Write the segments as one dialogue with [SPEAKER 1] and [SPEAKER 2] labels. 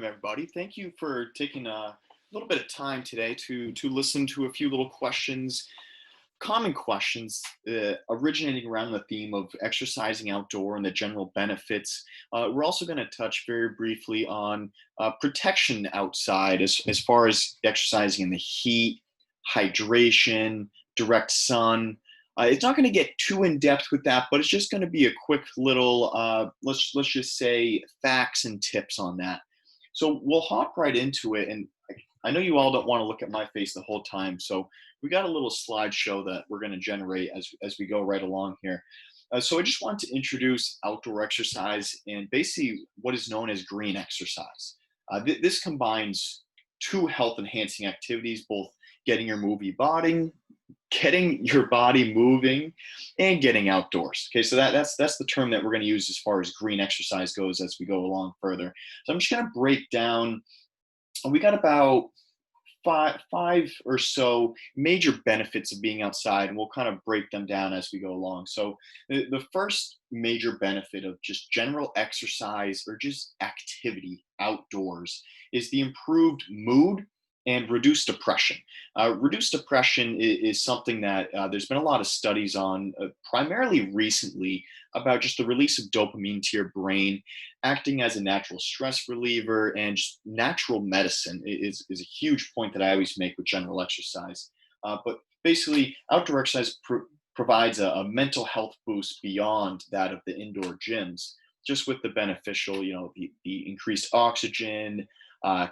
[SPEAKER 1] Everybody. Thank you for taking a little bit of time today to listen to a few little questions, common questions originating around the theme of exercising outdoor and the general benefits. We're also going to touch very briefly on protection outside, as far as exercising in the heat, hydration, direct sun. It's not going to get too in depth with that, but it's just going to be a quick little, let's just say, facts and tips on that. So we'll hop right into it. And I know you all don't want to look at my face the whole time. So we got a little slideshow that we're going to generate as we go right along here. So I just want to introduce outdoor exercise and basically what is known as green exercise. This combines two health enhancing activities, both getting your body moving and getting outdoors. Okay, so that's the term that we're going to use as far as green exercise goes as we go along further. So I'm just going to break down. We got about five or so major benefits of being outside, and we'll kind of break them down as we go along. So the first major benefit of just general exercise or just activity outdoors is the improved mood and reduced depression. Reduced depression is something that there's been a lot of studies on, primarily recently, about just the release of dopamine to your brain, acting as a natural stress reliever and just natural medicine is a huge point that I always make with general exercise. But basically, outdoor exercise provides a mental health boost beyond that of the indoor gyms, just with the beneficial, the increased oxygen,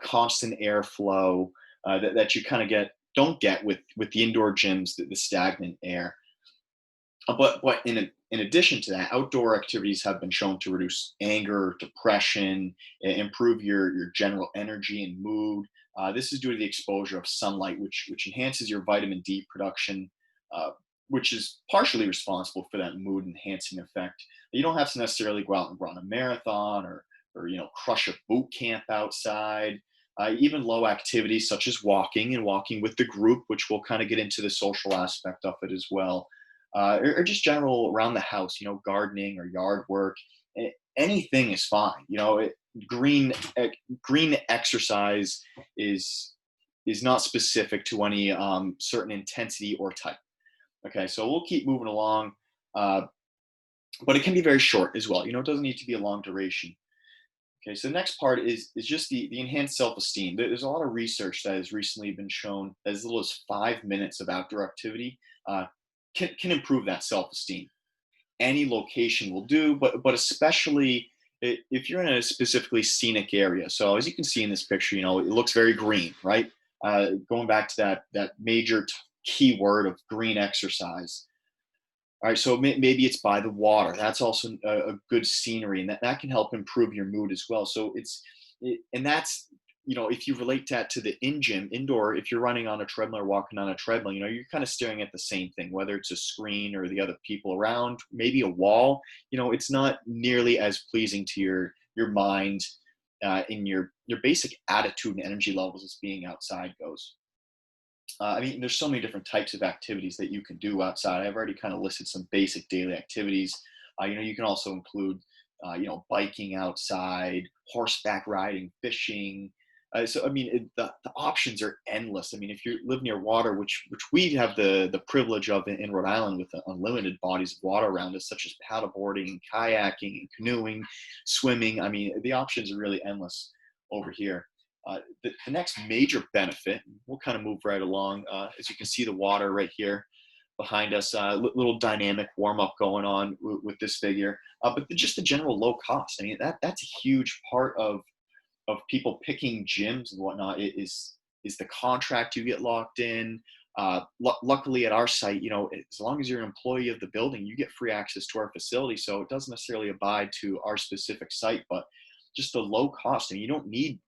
[SPEAKER 1] constant airflow that you kind of don't get with the indoor gyms, the stagnant air. But in addition to that, outdoor activities have been shown to reduce anger, depression, improve your general energy and mood. This is due to the exposure of sunlight, which enhances your vitamin D production, uh, which is partially responsible for that mood enhancing effect. You don't have to necessarily go out and run a marathon or crush a boot camp outside. Even low activities such as walking with the group, which we'll kind of get into the social aspect of it as well, or just general around the house, gardening or yard work. Anything is fine. Green green exercise is not specific to any certain intensity or type. Okay, so we'll keep moving along, uh, but it can be very short as well. It doesn't need to be a long duration. Okay, so the next part is just the enhanced self-esteem. There's a lot of research that has recently been shown that as little as 5 minutes of outdoor activity uh, can improve that self-esteem. Any location will do, but especially if you're in a specifically scenic area. So as you can see in this picture, it looks very green, right? Going back to that major key word of green exercise. All right, so maybe it's by the water. That's also a good scenery, and that can help improve your mood as well. So and that's if you relate that to the gym indoor, if you're running on a treadmill or walking on a treadmill, you're kind of staring at the same thing, whether it's a screen or the other people around, maybe a wall. It's not nearly as pleasing to your mind, in your basic attitude and energy levels as being outside goes. I mean, there's so many different types of activities that you can do outside. I've already kind of listed some basic daily activities. You can also include, biking outside, horseback riding, fishing. So, I mean, the options are endless. I mean, if you live near water, which we have the privilege of in Rhode Island with the unlimited bodies of water around us, such as paddleboarding, kayaking, and canoeing, swimming. I mean, the options are really endless over here. The next major benefit, we'll kind of move right along. As you can see, the water right here behind us, little dynamic warm up going on with this figure. But just the general low cost. I mean, that's a huge part of people picking gyms and whatnot. Is the contract you get locked in. Luckily, at our site, as long as you're an employee of the building, you get free access to our facility. So it doesn't necessarily abide to our specific site, but just the low cost. And you don't need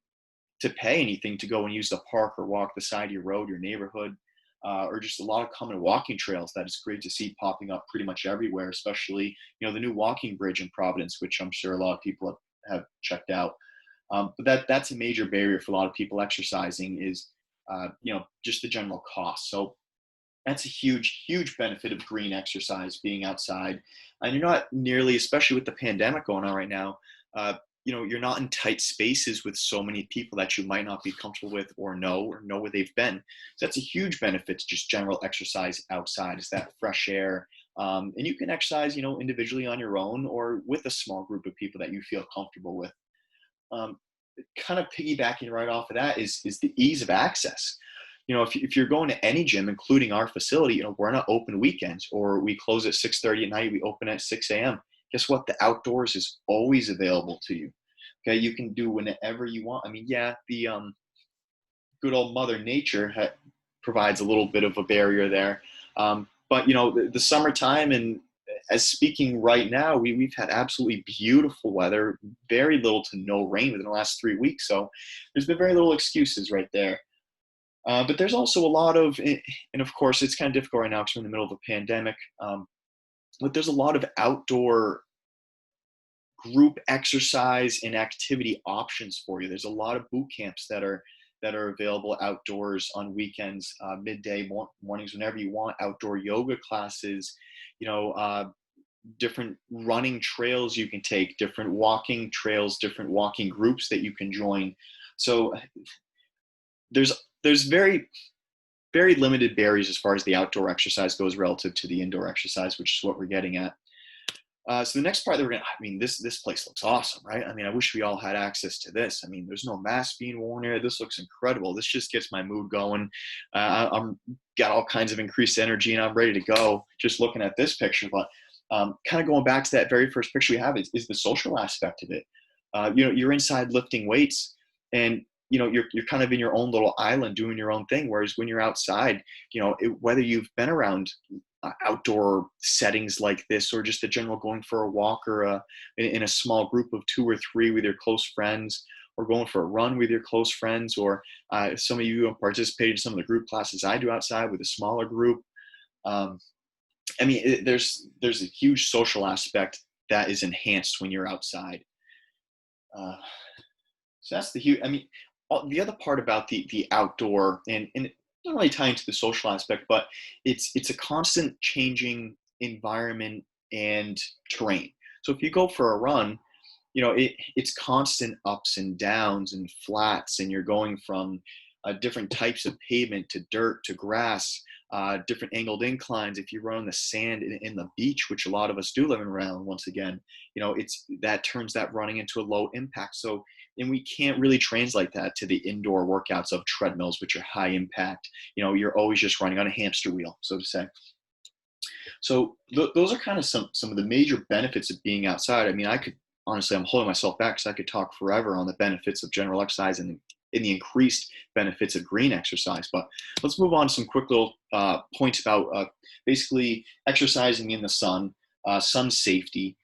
[SPEAKER 1] to pay anything to go and use the park or walk the side of your road, your neighborhood, or just a lot of common walking trails that is great to see popping up pretty much everywhere, especially, the new walking bridge in Providence, which I'm sure a lot of people have checked out. But that's a major barrier for a lot of people exercising is, just the general cost. So that's a huge, huge benefit of green exercise, being outside. And you're not nearly, especially with the pandemic going on right now, you're not in tight spaces with so many people that you might not be comfortable with or know where they've been. So that's a huge benefit to just general exercise outside, is that fresh air. And you can exercise, individually on your own or with a small group of people that you feel comfortable with. Um, Kind of piggybacking right off of that is the ease of access. If you're going to any gym, including our facility, we're not open weekends, or we close at 6:30 at night. We open at 6 a.m. Guess what? The outdoors is always available to you. Okay, you can do whenever you want. I mean, yeah, the good old Mother Nature provides a little bit of a barrier there, but the summertime, and as speaking right now, we've had absolutely beautiful weather, very little to no rain within the last 3 weeks. So there's been very little excuses right there. But there's also a lot of, and of course, it's kind of difficult right now because we're in the middle of a pandemic. But there's a lot of outdoor group exercise and activity options for you. There's a lot of boot camps that are available outdoors on weekends, midday, mornings, whenever you want. Outdoor yoga classes, different running trails you can take, different walking trails, different walking groups that you can join. So there's very very limited barriers as far as the outdoor exercise goes relative to the indoor exercise, which is what we're getting at. So the next part that this place looks awesome, right? I mean, I wish we all had access to this. I mean, there's no mask being worn here. This looks incredible. This just gets my mood going. I'm got all kinds of increased energy, and I'm ready to go just looking at this picture. But kind of going back to that very first picture we have is the social aspect of it. You're inside lifting weights, and you're kind of in your own little island doing your own thing. Whereas when you're outside, whether you've been around outdoor settings like this, or just a general going for a walk, or in a small group of 2 or 3 with your close friends, or going for a run with your close friends, or some of you have participated in some of the group classes I do outside with a smaller group. There's a huge social aspect that is enhanced when you're outside. So that's the huge. The other part about the outdoor, and not really tying to the social aspect, but it's a constant changing environment and terrain. So if you go for a run, it's constant ups and downs and flats, and you're going from different types of pavement to dirt to grass, different angled inclines. If you run on the sand in the beach, which a lot of us do living around, once again, it's that turns that running into a low impact. So, and we can't really translate that to the indoor workouts of treadmills, which are high impact. You're always just running on a hamster wheel, so to say. So those are kind of some of the major benefits of being outside. I could honestly, I'm holding myself back because I could talk forever on the benefits of general exercise and the increased benefits of green exercise. But let's move on to some quick little points about basically exercising in the sun, sun safety.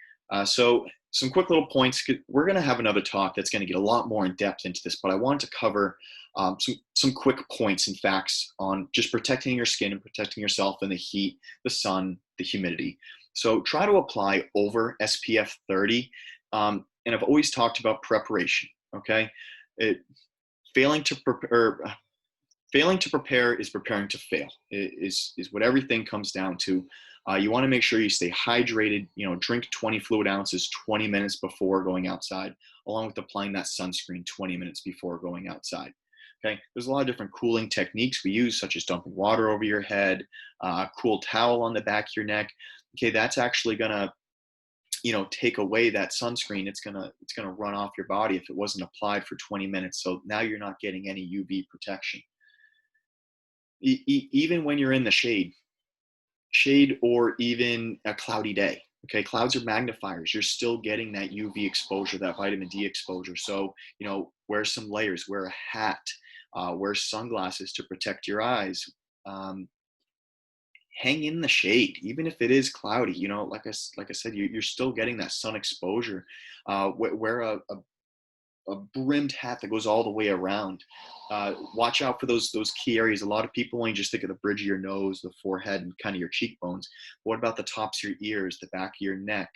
[SPEAKER 1] So some quick little points. We're going to have another talk that's going to get a lot more in depth into this, but I wanted to cover some quick points and facts on just protecting your skin and protecting yourself in the heat, the sun, the humidity. So try to apply over SPF 30. And I've always talked about preparation. Okay, failing to prepare is preparing to fail. Is what everything comes down to. You want to make sure you stay hydrated. Drink 20 fluid ounces 20 minutes before going outside, along with applying that sunscreen 20 minutes before going outside. Okay, there's a lot of different cooling techniques we use, such as dumping water over your head, a cool towel on the back of your neck. Okay, that's actually gonna take away that sunscreen. It's gonna run off your body if it wasn't applied for 20 minutes. So now you're not getting any UV protection. Even when you're in the shade, or even a cloudy day. Okay, clouds are magnifiers. You're still getting that UV exposure, that vitamin D exposure. So wear some layers, wear a hat, wear sunglasses to protect your eyes. Hang in the shade, even if it is cloudy. Like I said, you're still getting that sun exposure. Wear a brimmed hat that goes all the way around. Watch out for those key areas. A lot of people only just think of the bridge of your nose, the forehead, and kind of your cheekbones. What about the tops of your ears, the back of your neck,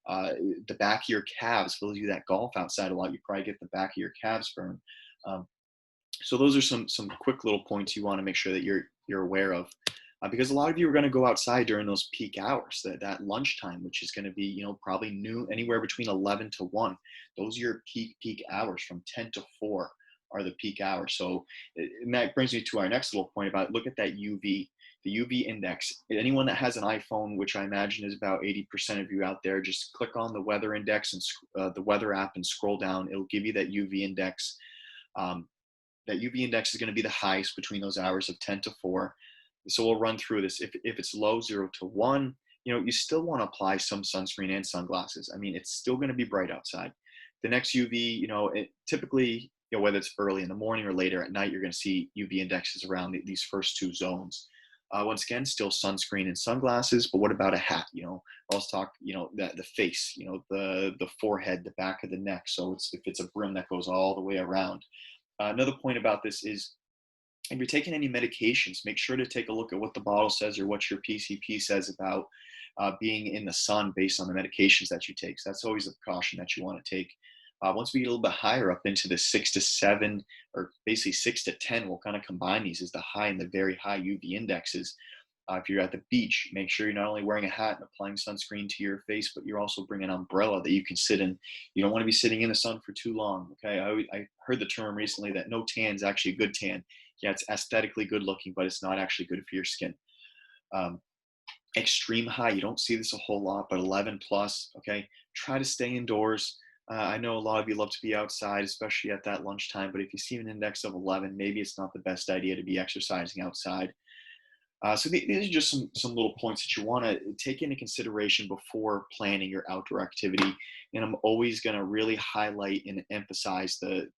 [SPEAKER 1] the back of your calves? For those of you that golf outside a lot, you probably get the back of your calves burned. So those are some quick little points you want to make sure that you're aware of. because a lot of you are going to go outside during those peak hours, that lunchtime, which is going to be, probably noon, anywhere between 11 to 1. Those are your peak hours. From 10 to 4 are the peak hours. So, and that brings me to our next little point about, look at that UV, the UV index. Anyone that has an iPhone, which I imagine is about 80% of you out there, just click on the weather index and the weather app and scroll down. It'll give you that UV index. That UV index is going to be the highest between those hours of 10 to 4. So we'll run through this. If it's low, 0 to 1, you still want to apply some sunscreen and sunglasses. I mean, it's still going to be bright outside. The next UV, typically, whether it's early in the morning or later at night, you're going to see UV indexes around these first two zones. Once again, still sunscreen and sunglasses, but what about a hat? Let's talk, the face, the forehead, the back of the neck. So if it's a brim that goes all the way around. Another point about this is, if you're taking any medications, make sure to take a look at what the bottle says or what your PCP says about being in the sun based on the medications that you take. So that's always a precaution that you want to take. Once we get a little bit higher up into the 6 to 7, or basically 6 to 10, we'll kind of combine these as the high and the very high UV indexes. If you're at the beach, make sure you're not only wearing a hat and applying sunscreen to your face, but you're also bringing an umbrella that you can sit in. You don't want to be sitting in the sun for too long. Okay, I heard the term recently that no tan is actually a good tan. Yeah, it's aesthetically good looking, but it's not actually good for your skin. Extreme high, you don't see this a whole lot, but 11 plus. Okay, try to stay indoors. I know a lot of you love to be outside, especially at that lunchtime, but if you see an index of 11, maybe it's not the best idea to be exercising outside. So these are just some little points that you want to take into consideration before planning your outdoor activity. And I'm always going to really highlight and emphasize the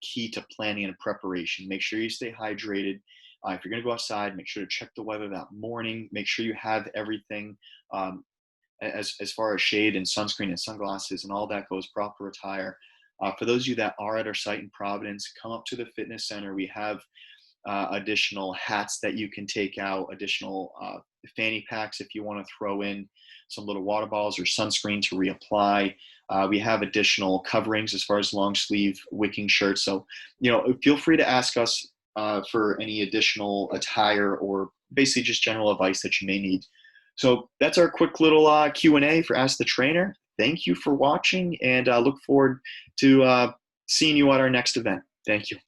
[SPEAKER 1] key to planning and preparation. Make sure you stay hydrated. If you're going to go outside, make sure to check the weather that morning. Make sure you have everything as far as shade and sunscreen and sunglasses and all that goes, proper attire. For those of you that are at our site in Providence, come up to the fitness center. We have additional hats that you can take out, additional fanny packs if you want to throw in some little water bottles or sunscreen to reapply. We have additional coverings as far as long sleeve wicking shirts. So, feel free to ask us for any additional attire or basically just general advice that you may need. So that's our quick little Q&A for Ask the Trainer. Thank you for watching, and look forward to seeing you at our next event. Thank you.